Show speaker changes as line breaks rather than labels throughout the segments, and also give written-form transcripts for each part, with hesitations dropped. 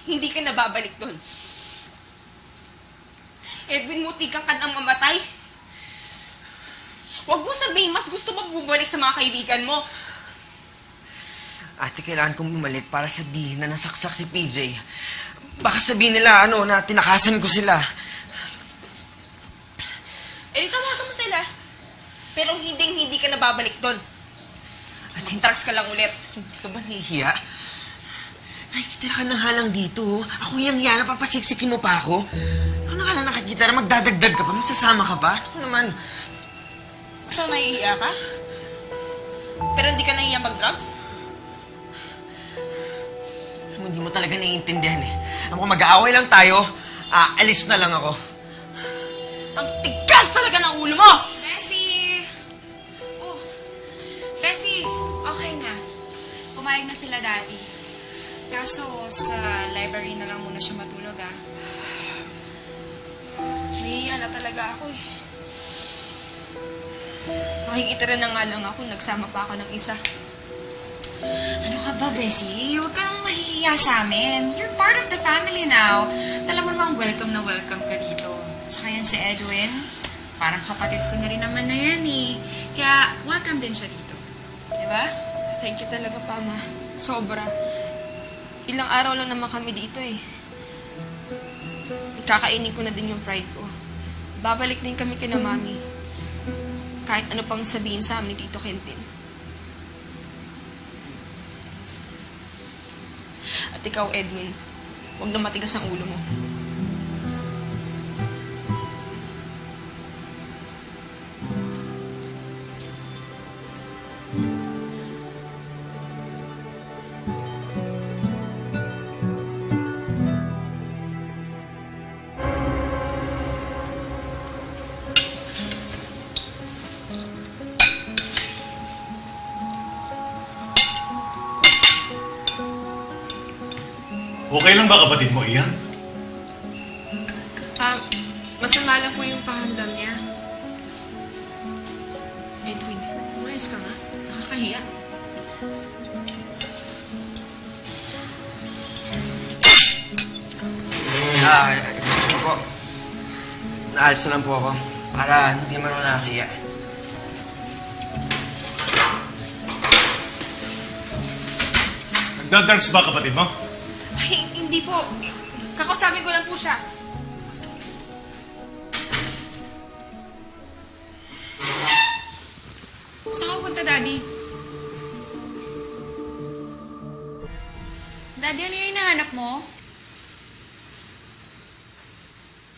hindi ka nababalik doon. Edwin, mutigang ka nang mamatay. Huwag mo sabihin, mas gusto mo bumalik sa mga kaibigan mo.
Ate, kailangan kong bumalik para sabihin na nasaksak si PJ. Baka sabihin nila, na tinakasan ko sila.
Eh, di tawagan mo sila. Pero hindi ka nababalik doon. At hintrax ka lang ulit.
Hindi ka ba nahihiya? Nakikitira ka ng halang dito. Ako yung yan, napapasiksikin mo pa ako. Ikaw na ka lang nakikitira, magdadagdag ka pa, magsasama ka pa. Ano naman?
So, nahihiya ka? Pero hindi ka nahihiya mag-drugs?
Hindi mo talaga naiintindihan eh. Ako, mag-aaway lang tayo, alis na lang ako.
Ang tigas talaga ng ulo mo!
Bessie! Bessie, okay na. Pumayag na sila daddy. Kaso, sa library na lang muna siya matulog,
Nahihiya na talaga ako eh. Nakikita rin na nga lang ako, nagsama pa ako ng isa.
Ano ka ba, Bessie? Huwag kang mahihiya sa amin. You're part of the family now. Alam mo namang welcome na welcome ka dito. Tsaka yan si Edwin, parang kapatid ko na rin naman na yan eh. Kaya welcome din siya dito. Diba?
Thank you talaga, Pama. Sobra. Ilang araw lang naman kami dito eh. Kakainin ko na din yung pride ko. Babalik din kami kina Mami. Kahit ano pang sabihin sa amin ni Tito Quentin. At ikaw, Edwin, huwag na matigas ang ulo mo.
Okay lang ba kapatid mo, Ian?
Masama lang po yung pahandam niya. Edwin, umayos ka nga. Nakakahiya.
Ito po. Naalis na lang po ako. Para hindi man ako nakakiya.
Nagdadrugs ba kapatid mo?
Ay, hindi po. Kakausapin ko lang po siya.
Saan ka punta, Daddy? Daddy, ano yung hinahanap mo?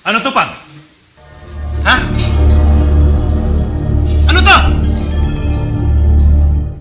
Ano to, Pam?